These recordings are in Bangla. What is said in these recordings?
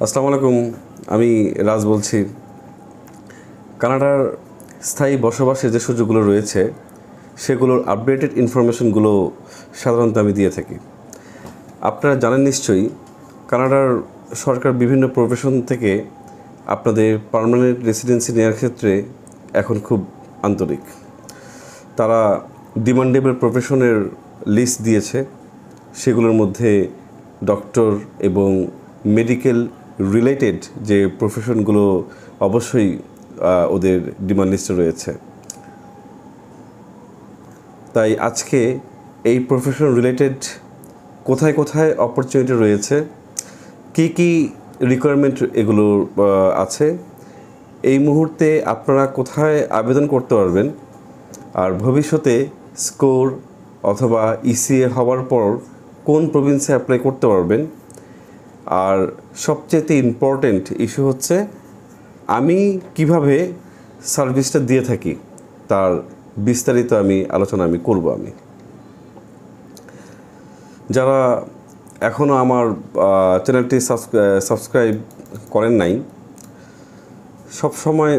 আসসালামু আলাইকুম। আমি রাজ বলছি। কানাডার স্থায়ী বসবাসের যে সুযোগগুলো রয়েছে সেগুলোর আপডেটেড ইনফরমেশনগুলো সাধারণত আমি দিয়ে থাকি। আপনারা জানেন নিশ্চয়ই কানাডার সরকার বিভিন্ন প্রফেশন থেকে আপনাদের পার্মানেন্ট রেসিডেন্সি নেওয়ার ক্ষেত্রে এখন খুব আন্তরিক। তারা ডিমান্ডেবল প্রফেশনের লিস্ট দিয়েছে, সেগুলোর মধ্যে ডক্টর এবং মেডিকেল রিলেটেড যে প্রফেশনগুলো অবশ্যই ওদের ডিমান্ড লিস্টে রয়েছে। তাই আজকে এই প্রফেশন রিলেটেড কোথায় কোথায় অপরচুনিটি রয়েছে, কী কী রিকোয়ারমেন্ট এগুলো আছে, এই মুহূর্তে আপনারা কোথায় আবেদন করতে পারবেন, আর ভবিষ্যতে স্কোর অথবা ইসিএ হওয়ার পর কোন প্রভিন্সে অ্যাপ্লাই করতে পারবেন, আর সবচেয়ে ইম্পর্টেন্ট ইস্যু হচ্ছে আমি কিভাবে সার্ভিসটা দিয়ে থাকি তার বিস্তারিত আলোচনা করব। যারা এখনও আমার চ্যানেলটি সাবস্ক্রাইব করেন নাই, সবসময়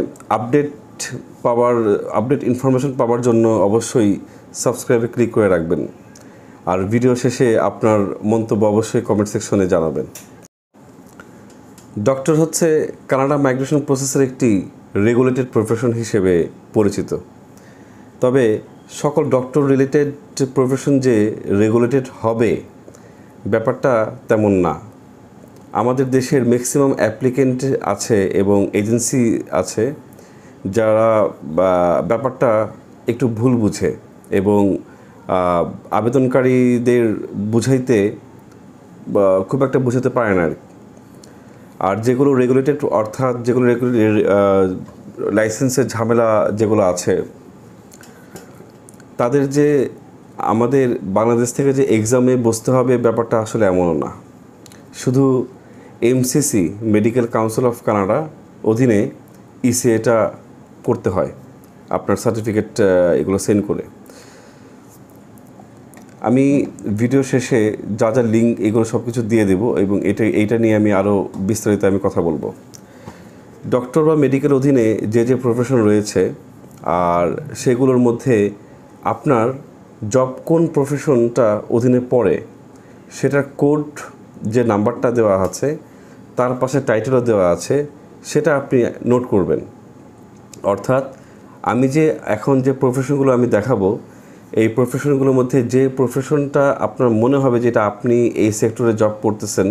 আপডেট ইনফরমেশন পাওয়ার জন্য অবশ্যই সাবস্ক্রাইবে ক্লিক করে রাখবেন, আর ভিডিও শেষে আপনার মন্তব্য অবশ্যই কমেন্ট সেকশনে জানাবেন। ডক্টর হচ্ছে কানাডা মাইগ্রেশন প্রসেসের একটি রেগুলেটেড প্রফেশন হিসেবে পরিচিত। তবে সকল ডক্টর রিলেটেড প্রফেশন যে রেগুলেটেড হবে ব্যাপারটা তেমন না। আমাদের দেশের ম্যাক্সিমাম অ্যাপ্লিকেন্ট আছে এবং এজেন্সি আছে যারা ব্যাপারটা একটু ভুল বুঝে এবং আবেদনকারীদের বুঝাইতে খুব একটা বুঝাতে পারে না। আর যেগুলো রেগুলেটেড, অর্থাৎ যেগুলো লাইসেন্সের ঝামেলা যেগুলো আছে, তাদের যে আমাদের বাংলাদেশ থেকে যে এক্সামে বসতে হবে ব্যাপারটা আসলে এমনও না। শুধু MCC medical council of Canada অধীনে ইসিএটা করতে হয় আপনার সার্টিফিকেট এগুলো সেন্ড করে। আমি ভিডিও শেষে যা যা লিঙ্ক এগুলো সব কিছু দিয়ে দেবো এবং এইটা নিয়ে আমি আরও বিস্তারিত কথা বলবো। ডক্টর বা মেডিকেল অধীনে যে প্রফেশন রয়েছে আর সেগুলোর মধ্যে আপনার জব কোন প্রফেশনটা অধীনে পড়ে সেটার কোড যে নাম্বারটা দেওয়া আছে তার পাশে টাইটেলও দেওয়া আছে, সেটা আপনি নোট করবেন। অর্থাৎ আমি যে এখন যে প্রফেশনগুলো আমি দেখাবো, এই প্রফেশনগুলোর মধ্যে যে প্রফেশনটা আপনার মনে হবে যেটা আপনি এই সেক্টরে জব করতেছেন,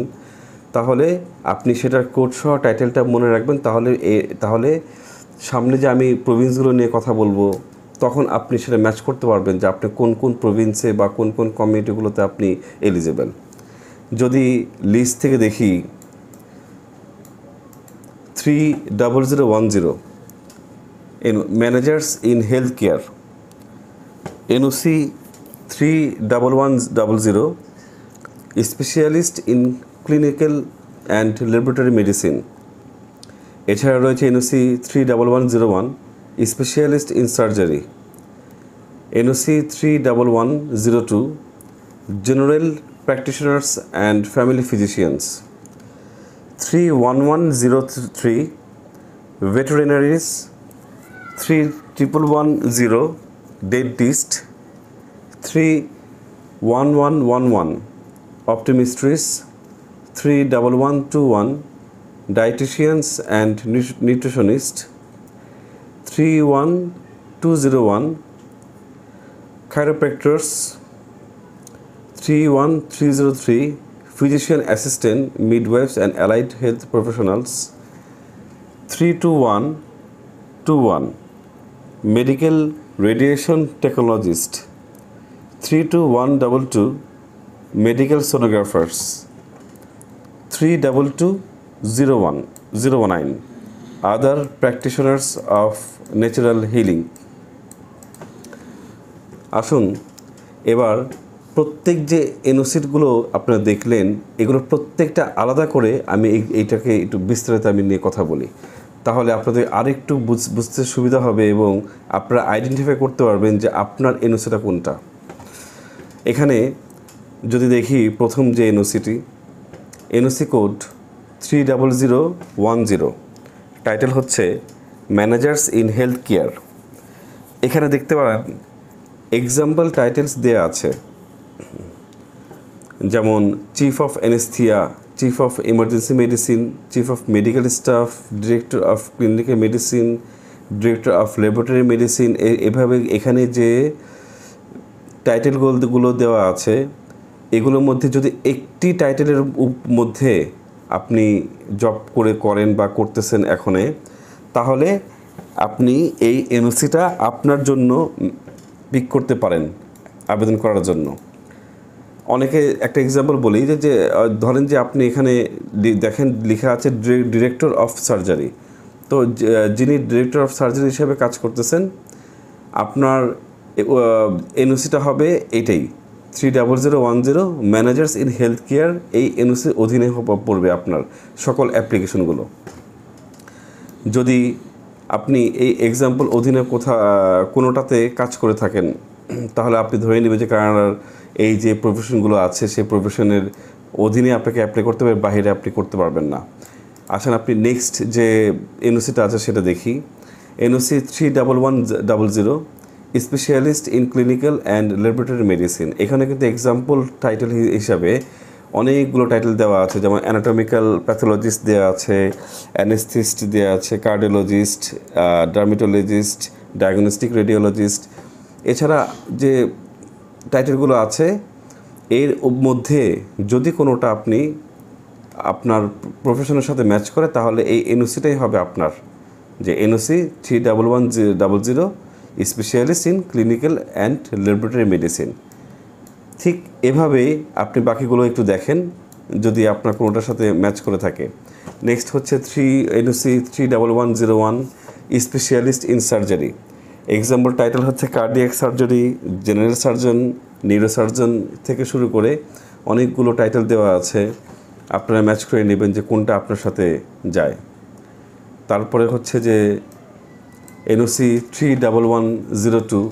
তাহলে আপনি সেটার কোড সহ টাইটেলটা মনে রাখবেন। তাহলে সামনে যে আমি প্রভিন্সগুলো নিয়ে কথা বলবো তখন আপনি সেটা ম্যাচ করতে পারবেন যে আপনি কোন কোন প্রভিন্সে বা কোন কোন কমিউনিটিগুলোতে আপনি এলিজিবল। যদি লিস্ট থেকে দেখি 30010 managers in health care, NOC 31100 specialist in clinical and laboratory medicine. এছাড়া রয়েছে NOC 31101 specialist in surgery, NOC 31102 general practitioners and family physicians, 31103 ভেটেরিনারিস, 3110 dentist, 31111 optometrists, 31121 dietitians and nutritionists, 31201 chiropractors, 31303 physician assistant, midwives and allied health professionals, 32121 medical radiation technologist, 32122 medical sonographers, 32201 other practitioners of natural healing। আসুন এবার প্রত্যেক যে এনওসিগুলো আপনারা দেখলেন এগুলো প্রত্যেকটা আলাদা করে আমি এইটাকে একটু বিস্তারিত নিয়ে কথা বলি, তাহলে আপনাদের আরেকটু বুঝতে সুবিধা হবে এবং আপনারা আইডেন্টিফাই করতে পারবেন যে আপনার এনওসিটা কোনটা। এখানে যদি দেখি প্রথম যে এনওসিটি, এনওসি কোড 30010, টাইটেল হচ্ছে ম্যানেজার্স ইন হেলথ কেয়ার। এখানে দেখতে পারেন এক্সাম্পল টাইটেলস দেওয়া আছে, যেমন chief of anaesthesia, chief of emergency medicine, chief of medical staff, director of clinical medicine, director of laboratory medicine. এভাবে এখানে যে টাইটেলগুলো দেওয়া আছে, এগুলোর মধ্যে যদি একটি টাইটেলের মধ্যে আপনি জব করেন বা করতেছেন এখনে, তাহলে আপনি এই এনওসিটা আপনার জন্য পিক করতে পারেন আবেদন করার জন্য। অনেকে একটা এক্সাম্পল বলি যে ধরেন যে আপনি এখানে দেখেন লেখা আছে ডিরেক্টর অফ সার্জারি, তো যিনি ডিরেক্টর অফ সার্জারি হিসেবে কাজ করতেছেন, আপনার এনওসিটা হবে এটাই 30010, ম্যানেজার্স ইন হেলথ কেয়ার। এই এনওসির অধীনে পড়বে আপনার সকল অ্যাপ্লিকেশনগুলো। যদি আপনি এই এক্সাম্পল অধীনে কোনোটাতে কাজ করে থাকেন, তাহলে আপনি ধরে নেবেন যে কানাডার এই যে প্রফেশনগুলো আছে সেই প্রফেশনের অধীনে আপনাকে অ্যাপ্লাই করতে হবে, বাইরে আপনি করতে পারবেন না। আসেন আপনি নেক্সট যে এনওসিটা আছে সেটা দেখি। NOC 31100, specialist in clinical and laboratory medicine. এখানে কিন্তু এক্সাম্পল টাইটেল হিসাবে অনেকগুলো টাইটেল দেওয়া আছে, যেমন অ্যানাটমিক্যাল প্যাথোলজিস্ট দেওয়া আছে, অ্যানেস্থিস্ট দেওয়া আছে, কার্ডিওলজিস্ট, ডার্মেটোলজিস্ট, ডায়াগনস্টিক রেডিওলজিস্ট। এছাড়া যে টাইটেলগুলো আছে এর মধ্যে যদি কোনোটা আপনার প্রফেশনের সাথে ম্যাচ করে, তাহলে এই এনওসিটাই হবে আপনার, যে NOC 31100, specialist in clinical and laboratory medicine. ঠিক এভাবেই আপনি বাকিগুলো একটু দেখেন যদি আপনার কোনোটার সাথে ম্যাচ করে থাকে। নেক্সট হচ্ছে NOC 31101, specialist in surgery. Example title হচ্ছে cardiac surgery, general surgeon, neurosurgeon থেকে শুরু করে অনেকগুলো টাইটেল দেওয়া আছে। আপনারা ম্যাচ করে নেবেন যে কোনটা আপনার সাথে যায়। তারপরে হচ্ছে যে NOC 31102,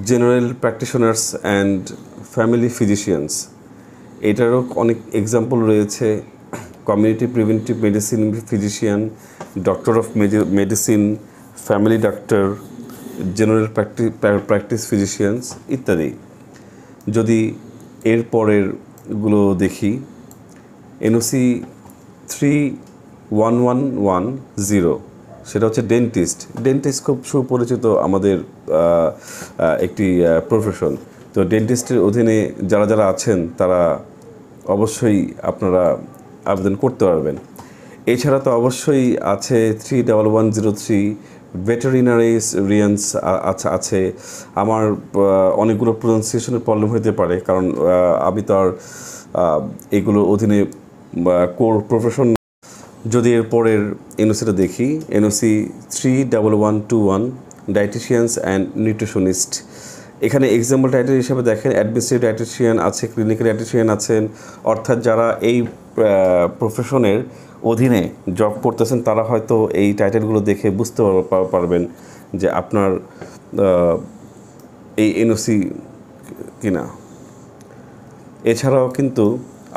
general practitioners and family physicians. এটারও অনেক এক্সাম্পল রয়েছে, community preventive medicine physician, doctor of medicine, family doctor, general practice physicians ইত্যাদি। যদি এর পরেরগুলো দেখি, এনওসি 31110, সেটা হচ্ছে ডেন্টিস্ট। ডেন্টিস্ট খুব সুপরিচিত আমাদের একটি প্রফেশন। তো ডেন্টিস্টের অধীনে যারা আছেন তারা অবশ্যই আপনারা আবেদন করতে পারবেন। এছাড়া তো অবশ্যই আছে 31103, ভেটেরিনারিয়ান্স আছে। আমার অনেকগুলো প্রোনাউন্সিয়েশনের প্রবলেম হতে পারে, কারণ আমি তো আর এগুলোর অধীনে কোর প্রফেশন। যদি এর পরের এনওসিটা দেখি, এনওসি 31121, ডায়েটিশিয়ানস অ্যান্ড নিউট্রিশনিস্ট। এখানে এক্সাম্পল টাইটেল হিসেবে দেখেন অ্যাডমিনিস্ট্রেটিভ ডায়েটিশিয়ান আছে, ক্লিনিক্যাল ডায়েটিশিয়ান আছেন। অর্থাৎ যারা এই প্রফেশনের অধীনে জব করতেছেন তারা হয়তো এই টাইটেলগুলো দেখে বুঝতে পারবেন যে আপনার এই এনওসি কিনা। এছাড়াও কিন্তু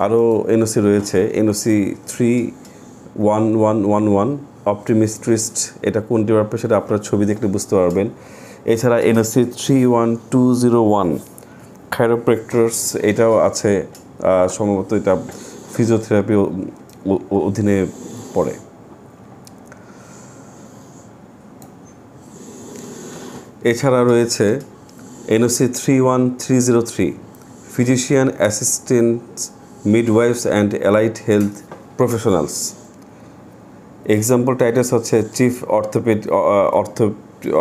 আরও এনওসি রয়েছে। এনওসি 31111, অপটিমিস্ট্রিস্ট। এটা কোন ডিপার্টমেন্ট সেটা আপনার ছবি দেখলে বুঝতে পারবেন। এছাড়া এনওসি 31201, খাইরোপ্র্যাক্টরস, এটাও আছে। সম্ভবত এটা ফিজিওথেরাপি অধীনে পড়ে। এছাড়া রয়েছে NOC 31303, physician assistants, midwives and allied health professionals. Example titles হচ্ছে chief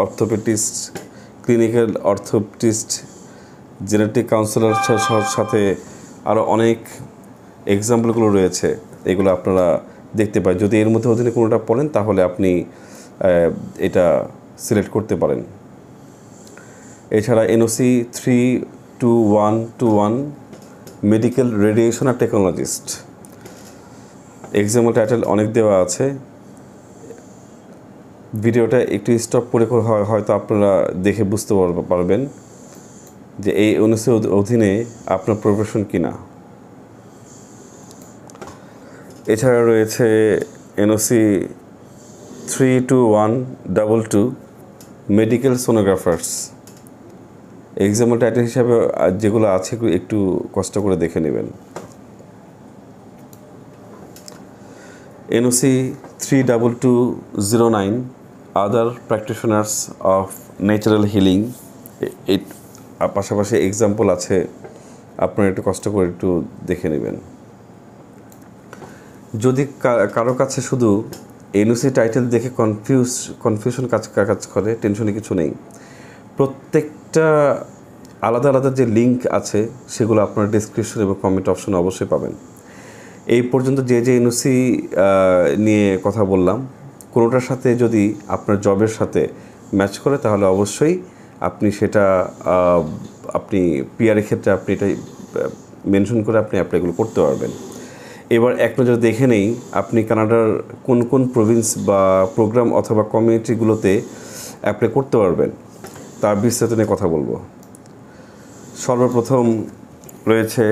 orthopedist, clinical orthopedist, genetic counsellor সাথে আরও অনেক এক্সাম্পলগুলো রয়েছে। এগুলো আপনারা দেখতে পান। যদি এর মধ্যে অধীনে কোনোটা পড়েন তাহলে আপনি এটা সিলেক্ট করতে পারেন। এছাড়া এনওসি 32121, মেডিকেল রেডিয়েশন আর টেকনোলজিস্ট। এক্সাম্পল টাইটেল অনেক দেওয়া আছে। ভিডিওটা একটু স্টপ করে হয়তো আপনারা দেখে বুঝতে পারবেন যে এই এনওসির অধীনে আপনার প্রফেশন কিনা। এছাড়া রয়েছে এনওসি 32122 মেডিকেল সোনোগ্রাফার্স। এক্সাম্পল টাইটেল হিসাবে যেগুলো আছে একটু কষ্ট করে দেখে নেবেন। NOC 32209 other practitioners of natural healing. এই পাশাপাশি এক্সাম্পল আছে, আপনারা একটু কষ্ট করে একটু দেখে নেবেন। যদি কারো কাছে শুধু এনওসি টাইটেল দেখে কনফিউশন কাজ করে, টেনশনে কিছু নেই। প্রত্যেকটা আলাদা আলাদা যে লিঙ্ক আছে সেগুলো আপনার ডেসক্রিপশন এবং কমেন্ট অপশনে অবশ্যই পাবেন। এই পর্যন্ত যে এনওসি নিয়ে কথা বললাম, কোনোটার সাথে যদি আপনার জবের সাথে ম্যাচ করে তাহলে অবশ্যই আপনি সেটা আপনি পিআরের ক্ষেত্রে আপনি এটা মেনশন করে আপনি অ্যাপ্লাইগুলো করতে পারবেন। এবার এক নজরে দেখে নেই আপনি কানাডার কোন কোন প্রভিন্স বা প্রোগ্রাম অথবা কমিউনিটিগুলোতে অ্যাপ্লাই করতে পারবেন, তার বিস্তারিত নিয়ে কথা বলবো। সর্বপ্রথম রয়েছে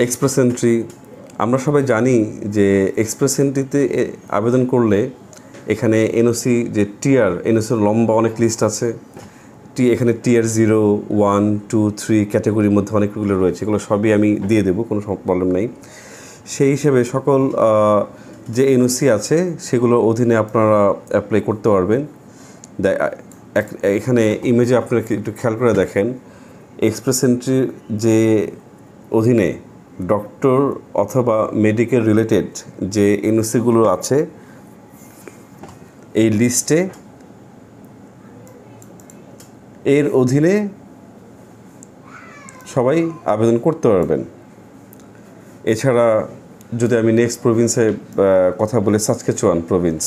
এক্সপ্রেস এন্ট্রি। আমরা সবাই জানি যে এক্সপ্রেস এন্ট্রিতে আবেদন করলে এখানে এনওসি যে এনওসির লম্বা অনেক লিস্ট আছে। এখানে টিয়ার 0, 1, 2, 3 ক্যাটাগরির মধ্যে অনেকগুলো রয়েছে, এগুলো সবই আমি দিয়ে দেবো, কোনো প্রবলেম নেই। সেই হিসেবে সকল যে এনওসি আছে সেগুলোর অধীনে আপনারা অ্যাপ্লাই করতে পারবেন। এখানে ইমেজে আপনারা একটু খেয়াল করে দেখেন, এক্সপ্রেস এন্ট্রির যে অধীনে ডক্টর অথবা মেডিকেল রিলেটেড যে এনওসিগুলো আছে এই লিস্টে এর অধীনে সবাই আবেদন করতে পারবেন। এছাড়া যদি আমি নেক্সট প্রভিন্সে কথা বলি, সাসক্যাচুয়ান প্রভিন্স,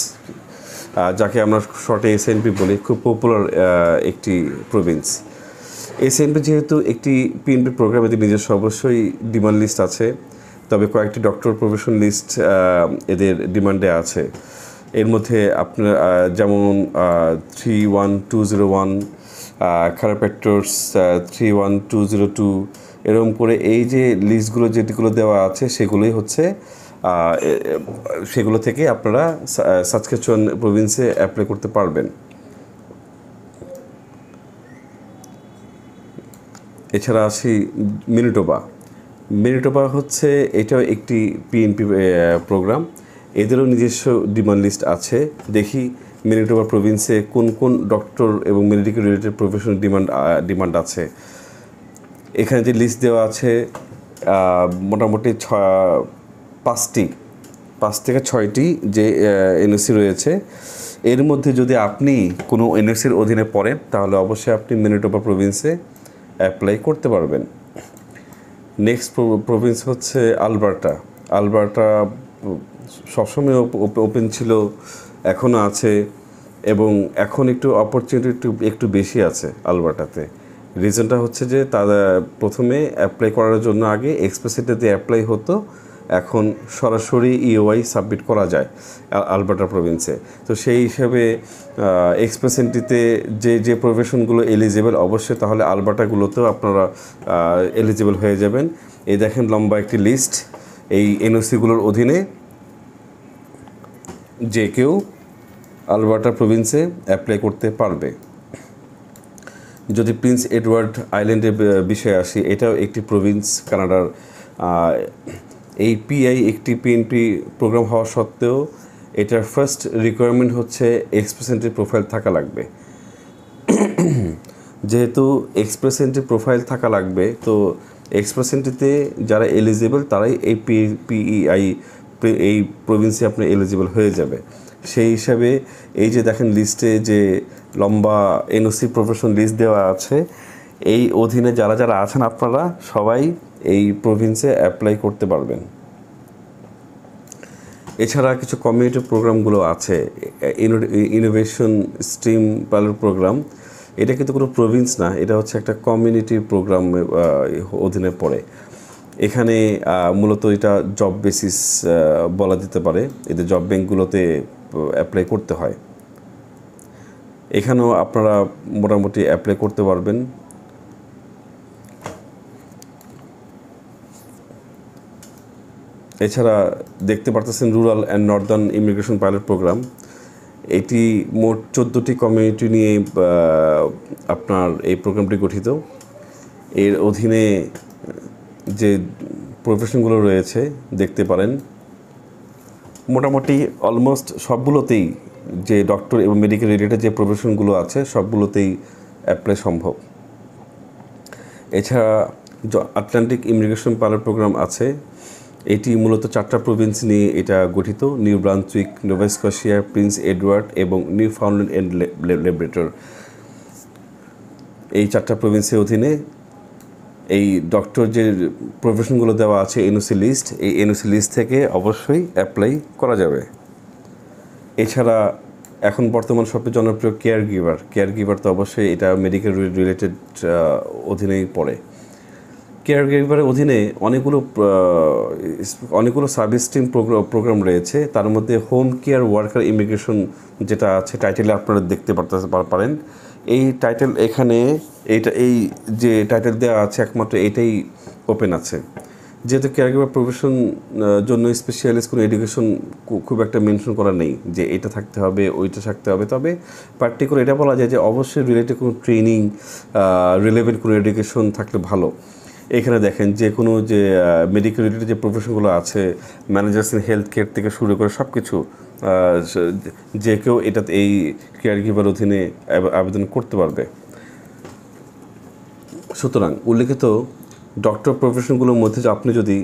যাকে আমরা শর্টে এসএনপি বলি, খুব পপুলার একটি প্রভিন্স। এসএনপি যেহেতু একটি পিএনপি প্রোগ্রাম, এদের নিজস্ব অবশ্যই ডিমান্ড লিস্ট আছে, তবে কয়েকটি ডক্টর প্রফেশন লিস্ট এদের ডিমান্ডে আছে। এর মধ্যে আপনার যেমন 31201, ক্যারাপ্যাক্টরস 31202, এরকম করে এই যে লিস্টগুলো যেগুলো দেওয়া আছে সেগুলোই হচ্ছে সেগুলো থেকে আপনারা সাসক্যাচুয়ান প্রভিন্সে অ্যাপ্লাই করতে পারবেন। এছাড়া আসি ম্যানিটোবা হচ্ছে এটাও একটি পিএনপি প্রোগ্রাম, এদেরও নিজস্ব ডিমান্ড লিস্ট আছে। দেখি ম্যানিটোবা প্রভিন্সে কোন কোন ডক্টর এবং মেডিকেল রিলেটেড প্রফেশনাল ডিমান্ড আছে। এখানে যে লিস্ট দেওয়া আছে মোটামুটি 5 থেকে 6টি যে এনওসি রয়েছে। এর মধ্যে যদি আপনি কোনো এনওসির অধীনে পড়েন তাহলে অবশ্যই আপনি ম্যানিটোবা প্রভিন্সে অ্যাপ্লাই করতে পারবেন। নেক্সট প্রভিন্স হচ্ছে আলবার্টা সবসময় ওপেন ছিল, এখনও আছে, এবং এখন একটু অপরচুনিটি একটু বেশি আছে আলবার্টাতে। রিজনটা হচ্ছে যে তারা প্রথমে অ্যাপ্লাই করার জন্য আগে এক্সপ্রেস এন্ট্রিতে অ্যাপ্লাই হতো, এখন সরাসরি ইওআই সাবমিট করা যায় আলবার্টা প্রভিন্সে। তো সেই হিসাবে এক্সপ্রেস এন্ট্রিতে যে প্রফেশনগুলো এলিজিবল, অবশ্যই তাহলে আলবার্টাগুলোতেও আপনারা এলিজিবল হয়ে যাবেন। এই দেখেন লম্বা একটি লিস্ট, এই এনওসিগুলোর অধীনে যে কেউ আলবার্টা প্রভিন্সে অ্যাপ্লাই করতে পারবে। যদি প্রিন্স এডওয়ার্ড আইল্যান্ডের বিষয়ে আসি, এটাও একটি প্রভিন্স কানাডার। এই পিআই একটি পিএনপি প্রোগ্রাম হওয়া সত্ত্বেও এটার ফার্স্ট রিকোয়ারমেন্ট হচ্ছে এক্সপ্রেস এন্ট্রি প্রোফাইল থাকা লাগবে। যেহেতু এক্সপ্রেস এন্ট্রি প্রোফাইল থাকা লাগবে, তো এক্সপ্রেস এন্ট্রিতে যারা এলিজিবল তারাই এই পিইআই এই প্রভিন্সে আপনার এলিজিবল হয়ে যাবে। সেই হিসাবে এই যে দেখেন লিস্টে যে লম্বা এনওসি প্রফেশন লিস্ট দেওয়া আছে, এই অধীনে যারা যারা আছেন আপনারা সবাই এই প্রভিন্সে অ্যাপ্লাই করতে পারবেন। এছাড়া কিছু কমিউনিটি প্রোগ্রামগুলো আছে, ইনোভেশন স্ট্রিম পাইলট প্রোগ্রাম, এটা কিন্তু কোনো প্রভিন্স না, এটা হচ্ছে একটা কমিউনিটি প্রোগ্রাম অধীনে পড়ে। এখানে মূলত এটা জব বেসিস বলা যেতে পারে, এদের জব ব্যাঙ্কগুলোতে অ্যাপ্লাই করতে হয়। এখানেও আপনারা মোটামুটি অ্যাপ্লাই করতে পারবেন। এছাড়া দেখতে পারতেছেন rural and northern immigration pilot programme. এটি মোট 14টি কমিউনিটি নিয়ে আপনার এই প্রোগ্রামটি গঠিত। এর অধীনে যে প্রফেশনগুলো রয়েছে দেখতে পারেন, মোটামুটি অলমোস্ট সবগুলোতেই যে ডক্টর এবং মেডিকেল রিলেটেড যে প্রফেশনগুলো আছে সবগুলোতেই অ্যাপ্লাই সম্ভব। এছাড়া আটলান্টিক ইমিগ্রেশন পাইলট প্রোগ্রাম আছে। এটি মূলত 4টা প্রভিন্স নিয়ে এটা গঠিত: New Brunswick, Nova Scotia, Prince Edward এবং নিউ ফাউন্ডল্যান্ড অ্যান্ড ল্যাব্রাডর। এই 4টা প্রভিন্সের অধীনে এই ডক্টর যে প্রফেশনগুলো দেওয়া আছে এনওসি লিস্ট, এই এনওসি লিস্ট থেকে অবশ্যই অ্যাপ্লাই করা যাবে। এছাড়া এখন বর্তমান সবচেয়ে জনপ্রিয় কেয়ার গিভার তো অবশ্যই এটা মেডিকেল রিলেটেড অধীনেই পড়ে। কেয়ার গিভারের অধীনে অনেকগুলো সার্ভিস স্ট্রিম প্রোগ্রাম রয়েছে। তার মধ্যে হোম কেয়ার ওয়ার্কার ইমিগ্রেশন যেটা আছে, টাইটেলে আপনারা দেখতে পারেন। এই টাইটেল এখানে এই যে টাইটেল দেওয়া আছে একমাত্র এটাই ওপেন আছে। যেহেতু কেয়ার গিভার প্রফেশন জন্য স্পেশালিস্ট কোনো এডুকেশন খুব একটা মেনশন করা নেই যে এটা থাকতে হবে ওইটা থাকতে হবে, তবে পার্টিকুলার এটা বলা যায় যে অবশ্যই রিলেটেড কোনো ট্রেনিং, রিলেভেন্ট কোনো এডুকেশন থাকলে ভালো। এখানে দেখেন যে কোনো যে মেডিকেল রিলেটেড যে প্রফেশনগুলো আছে, ম্যানেজার্স ইন হেলথ কেয়ার থেকে শুরু করে সব কিছু যে কেউ এটাতে এই কেয়ার গিভার অধীনে আবেদন করতে পারবে। সুতরাং উল্লেখিত ডক্টর প্রফেশনগুলোর মধ্যে আপনি যদি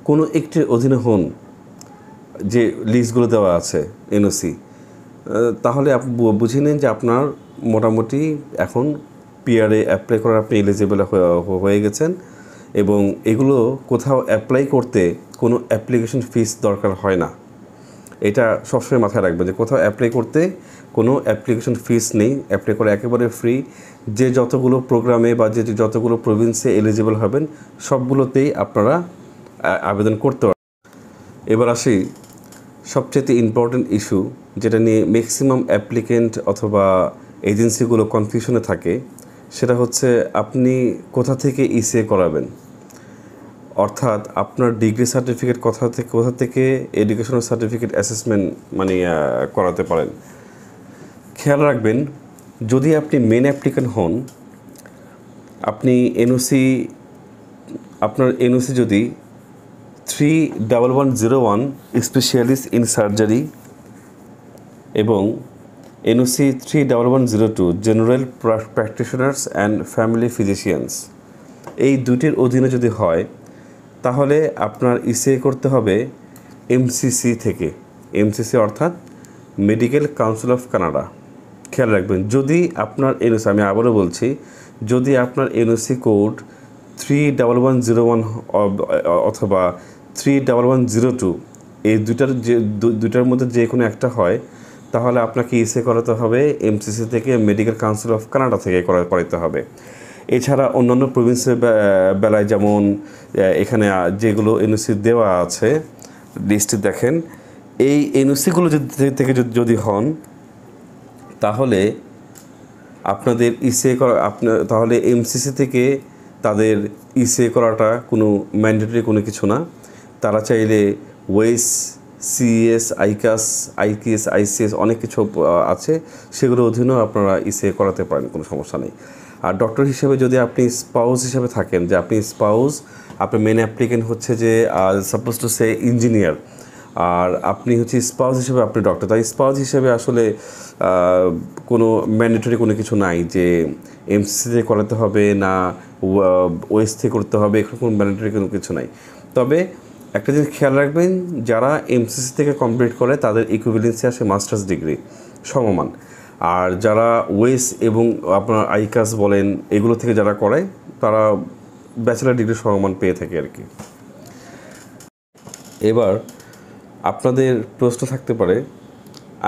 কোনো একটির অধীনে হন, যে লিস্টগুলো দেওয়া আছে এনওসি, তাহলে আপনি বুঝে নিন যে আপনার মোটামুটি এখন পিআরএ অ্যাপ্লাই করার আপনি এলিজিবল হয়ে গেছেন। এবং এগুলো কোথাও অ্যাপ্লাই করতে কোনো অ্যাপ্লিকেশন ফিস দরকার হয় না। এটা সবসময় মাথায় রাখবেন যে কোথাও অ্যাপ্লাই করতে কোনো অ্যাপ্লিকেশন ফিস নেই, অ্যাপ্লাই করা একেবারে ফ্রি। যে যতগুলো প্রোগ্রামে বা যে যতগুলো প্রভিন্সে এলিজিবল হবেন সবগুলোতেই আপনারা আবেদন করতে পারেন। এবার আসি সবচেয়ে ইম্পর্ট্যান্ট ইস্যু, যেটা নিয়ে ম্যাক্সিমাম অ্যাপ্লিকেন্ট অথবা এজেন্সিগুলো কনফিউশনে থাকে, সেটা হচ্ছে আপনি কোথা থেকে ইসিএ করাবেন, অর্থাৎ আপনার ডিগ্রি সার্টিফিকেট কোথা থেকে এডুকেশনাল সার্টিফিকেট অ্যাসেসমেন্ট করাতে পারেন। খেয়াল রাখবেন, যদি আপনি মেন অ্যাপ্লিকেন্ট হন, আপনি আপনার এনওসি যদি 31101 স্পেশালিস্ট ইন সার্জারি এবং NOC 31102 general practitioners and family physicians, এই দুটির অধীনে যদি হয় তাহলে আপনার ইসিএ করতে হবে এমসিসি থেকে। এমসিসি অর্থাৎ মেডিকেল কাউন্সিল অফ কানাডা। খেয়াল রাখবেন, যদি আপনার এনওসি, আমি আবারও বলছি, যদি আপনার এনওসি কোড 31101 অথবা 31102 এই দুটার মধ্যে যে কোনো একটা হয়, তাহলে আপনাকে ইসিএ করাতে হবে এমসিসি থেকে, মেডিকেল কাউন্সিল অফ কানাডা থেকে করাতে হবে। এছাড়া অন্যান্য প্রভিন্সের বেলায় যেমন এখানে যেগুলো এনওসি দেওয়া আছে লিস্টে দেখেন, এই এনওসিগুলো থেকে যদি হন তাহলে আপনাদের ইসিএ তাহলে এমসিসি থেকে তাদের ইসিএ করাটা কোনো ম্যান্ডেটরি কোনো কিছু না। তারা চাইলে ওয়েস, সিএস, আইকিএস, আইসিএস অনেক কিছু আছে, সেগুলোর অধীনেও আপনারা ইসিএ করাতে পারেন, কোনো সমস্যা নেই। আর ডক্টর হিসেবে যদি আপনি স্পাউস হিসেবে থাকেন, যে আপনি স্পাউস, আপনার মেন অ্যাপ্লিকেন্ট হচ্ছে যে সাপোজ টু সে ইঞ্জিনিয়ার, আর আপনি হচ্ছে স্পাউস হিসেবে আপনি ডক্টর, তাই স্পাউস হিসেবে আসলে কোনো ম্যান্ডেটরি কোনো কিছু নাই যে এমসিসিতে করাতে হবে না ওয়েস থেকে করতে হবে, এখানে কোনো ম্যান্ডেটরি কোনো কিছু নাই। তবে একটা জিনিস খেয়াল রাখবেন, যারা এমসিসি থেকে কমপ্লিট করে তাদের ইকুইভ্যালেন্সি আসে মাস্টার্স ডিগ্রি সমমান, আর যারা ওয়েস এবং আপনার আইকাস বলেন এগুলো থেকে যারা করে তারা ব্যাচেলার ডিগ্রি সমমান পেয়ে থাকে আর কি। এবার আপনাদের প্রশ্ন থাকতে পারে,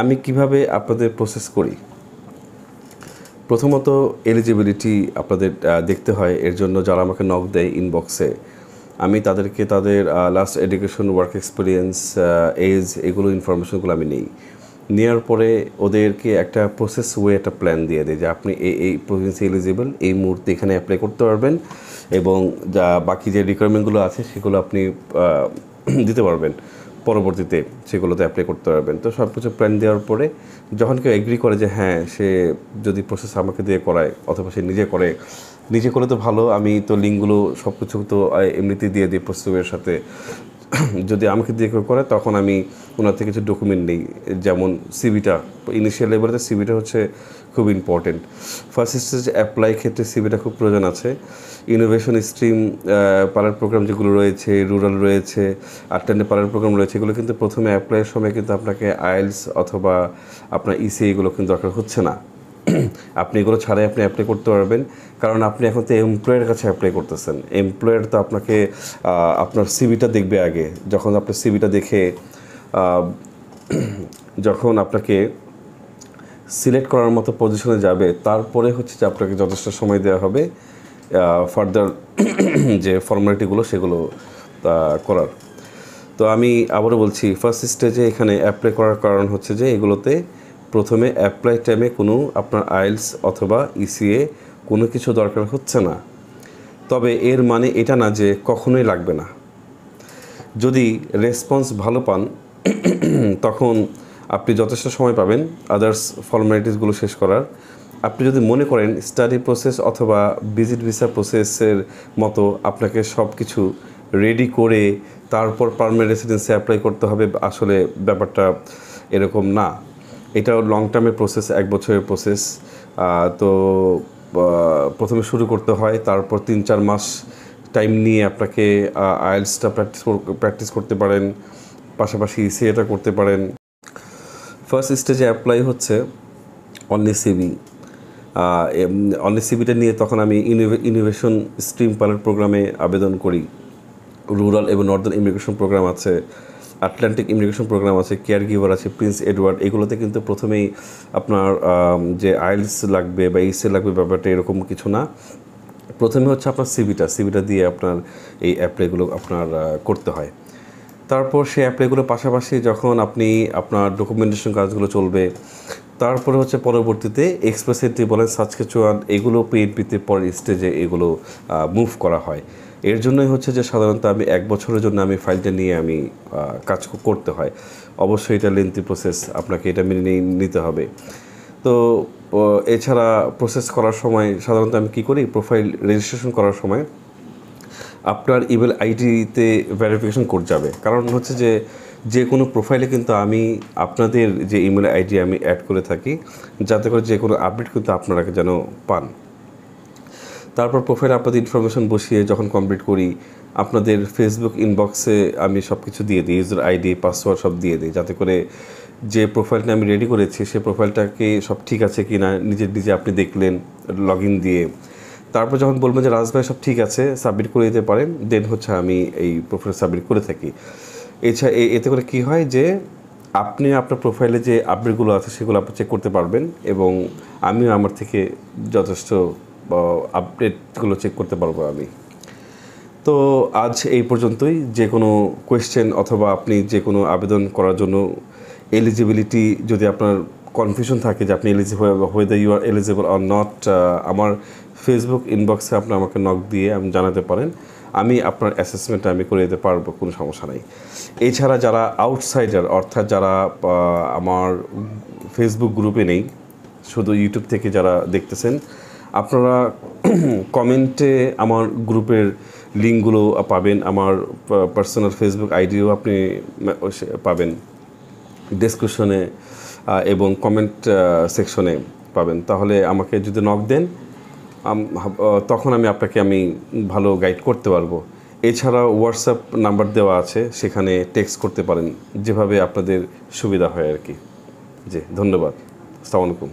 আমি কিভাবে আপনাদের প্রসেস করি। প্রথমত এলিজিবিলিটি আপনাদের দেখতে হয়। এর জন্য যারা আমাকে নক দেয় ইনবক্সে, আমি তাদেরকে তাদের last education, work experience, age, এগুলো ইনফরমেশনগুলো আমি নিই। নেওয়ার পরে ওদেরকে একটা প্রসেস একটা প্ল্যান দিয়ে দিই যে আপনি এই প্রভিন্সে এলিজিবল, এই মুহূর্তে এখানে অ্যাপ্লাই করতে পারবেন, এবং যা বাকি যে রিকোয়ারমেন্টগুলো আছে সেগুলো আপনি দিতে পারবেন, পরবর্তীতে সেগুলোতে অ্যাপ্লাই করতে পারবেন। তো সব কিছু প্ল্যান দেওয়ার পরে যখন কেউ এগ্রি করে যে হ্যাঁ সে যদি প্রসেস আমাকে দিয়ে করায় অথবা সে নিজে করে তো ভালো, আমি তো লিঙ্কগুলো সব কিছু তো এমনিতেই দিয়ে দিই প্রস্তুতের সাথে। যদি আমাকে দিয়ে কেউ করে তখন আমি ওনার থেকে কিছু ডকুমেন্ট নিই, যেমন সিভিটা। ইনিশিয়াল লেভেলে সিভিটা হচ্ছে খুব ইম্পর্টেন্ট। ফার্স্ট স্টেজ অ্যাপ্লাই ক্ষেত্রে সিভিটা খুব প্রয়োজন আছে। ইনোভেশন স্ট্রিম পাইলট প্রোগ্রাম যেগুলো রয়েছে, রুরাল রয়েছে, আটলান্টিক পাইলট প্রোগ্রাম রয়েছে, এগুলো কিন্তু প্রথমে অ্যাপ্লাইয়ের সময় কিন্তু আপনাকে আইএলস অথবা আপনার ইসি এগুলো কিন্তু দরকার হচ্ছে না। আপনি এগুলো ছাড়াই আপনি অ্যাপ্লাই করতে পারবেন, কারণ আপনি এখন তো এমপ্লয়ের কাছে অ্যাপ্লাই করতেছেন। এমপ্লয়ার তো আপনাকে আপনার সিভিটা দেখবে আগে। যখন আপনার সিভিটা দেখে যখন আপনাকে সিলেক্ট করার মতো পজিশনে যাবে, তারপরে হচ্ছে যে আপনাকে যথেষ্ট সময় দেওয়া হবে ফার্দার যে ফর্মালিটিগুলো সেগুলো করার। তো আমি আবারও বলছি, ফার্স্ট স্টেজে এখানে অ্যাপ্লাই করার কারণ হচ্ছে যে এগুলোতে প্রথমে অ্যাপ্লাই টাইমে কোনো আপনার আইএলস অথবা ইসিএ কোনো কিছু দরকার হচ্ছে না। তবে এর মানে এটা না যে কখনোই লাগবে না। যদি রেসপন্স ভালো পান তখন আপনি যথেষ্ট সময় পাবেন আদার্স ফর্মালিটিসগুলো শেষ করার। আপনি যদি মনে করেন স্টাডি প্রসেস অথবা ভিজিট ভিসা প্রসেসের মতো আপনাকে সব কিছু রেডি করে তারপর পার্মানেন্ট রেসিডেন্সি অ্যাপ্লাই করতে হবে, আসলে ব্যাপারটা এরকম না। এটাও লং টার্মের প্রসেস, 1 বছরের প্রসেস। তো প্রথমে শুরু করতে হয়, তারপর 3-4 মাস টাইম নিয়ে আপনাকে আইএলসটা প্র্যাকটিস করতে পারেন, পাশাপাশি ইসিএটা করতে পারেন। ফার্স্ট স্টেজে অ্যাপ্লাই হচ্ছে অনলি সিভি। অনলি সিভিটা নিয়ে তখন আমি ইনোভেশন স্ট্রিম পাইলট প্রোগ্রামে আবেদন করি। রুরাল এবং নর্দার্ন ইমিগ্রেশন প্রোগ্রাম আছে, আটলান্টিক ইমিগ্রেশন প্রোগ্রাম আছে, কেয়ার গিভার আছে, প্রিন্স এডওয়ার্ড। এগুলোতে কিন্তু প্রথমেই আপনার যে আইএলস লাগবে বা ইসি লাগবে ব্যাপারটা এরকম কিছু না। প্রথমে হচ্ছে আপনার সিভিটা দিয়ে আপনার এই অ্যাপ্লাইগুলো আপনার করতে হয়। তারপর সেই অ্যাপ্লাইগুলোর পাশাপাশি যখন আপনি আপনার ডকুমেন্টেশন কাজগুলো চলবে, তারপরে হচ্ছে পরবর্তীতে এক্সপ্রেস এন্ট্রি বলেন, সাসকেচুয়ান, এগুলো পিএনপিতে পরের স্টেজে এগুলো মুভ করা হয়। এর জন্যই হচ্ছে যে সাধারণত আমি 1 বছরের জন্য আমি ফাইলটা নিয়ে আমি কাজ করতে হয়। অবশ্যই এটা লেন্থি প্রসেস, আপনাকে এটা মেনে নিতে হবে। তো এছাড়া প্রসেস করার সময় সাধারণত আমি কী করি, প্রোফাইল রেজিস্ট্রেশন করার সময় আপনার ইমেল আইডিতে ভেরিফিকেশন কোড যাবে। কারণ হচ্ছে যে কোনো প্রোফাইলে কিন্তু আমি আপনাদের যে ইমেল আইডি আমি অ্যাড করে থাকি, যাতে করে যে কোনো আপডেট কিন্তু আপনারা যেন পান। তারপর প্রোফাইলে আপনাদের ইনফরমেশন বসিয়ে যখন কমপ্লিট করি, আপনাদের ফেসবুক ইনবক্সে আমি সব কিছু দিয়ে দিই, ইউজার আইডি, পাসওয়ার্ড সব দিয়ে দিই, যাতে করে যে প্রোফাইলটা আমি রেডি করেছি সে প্রোফাইলটাকে সব ঠিক আছে কি না নিজে আপনি দেখলেন লগ ইন দিয়ে। তারপর যখন বলবেন যে রাজ ভাই সব ঠিক আছে, সাবমিট করে দিতে পারেন, দেন হচ্ছে আমি এই প্রোফাইল সাবমিট করে থাকি। এতে করে কি হয় যে আপনি আপনার প্রোফাইলে যে আপডেটগুলো আছে সেগুলো আপনি চেক করতে পারবেন, এবং আমিও আমার থেকে যথেষ্ট আপডেটগুলো চেক করতে পারবো আমি। তো আজ এই পর্যন্তই। যে কোনো কোয়েশ্চেন অথবা আপনি যে কোনো আবেদন করার জন্য এলিজিবিলিটি যদি আপনার কনফিউশন থাকে যে আপনি whether you are eligible or not, আমার ফেসবুক ইনবক্সে আপনি আমাকে নক দিয়ে আমি জানাতে পারেন। আমি আপনার অ্যাসেসমেন্টটা আমি করে দিতে পারবো, কোনো সমস্যা নাই। এছাড়া যারা আউটসাইডার, অর্থাৎ যারা আমার ফেসবুক গ্রুপে নেই, শুধু ইউটিউব থেকে যারা দেখতেছেন, আপনারা কমেন্টে আমার গ্রুপের লিঙ্কগুলো পাবেন, আমার পার্সোনাল ফেসবুক আইডিও আপনি পাবেন ডেসক্রিপশনে এবং কমেন্ট সেকশনে পাবেন। তাহলে আমাকে যদি নক দেন তখন আমি আপনাকে ভালো গাইড করতে পারবো। এছাড়া হোয়াটসঅ্যাপ নাম্বার দেওয়া আছে, সেখানে টেক্সট করতে পারেন, যেভাবে আপনাদের সুবিধা হয় আর কি। জি, ধন্যবাদ। আসসালামু আলাইকুম।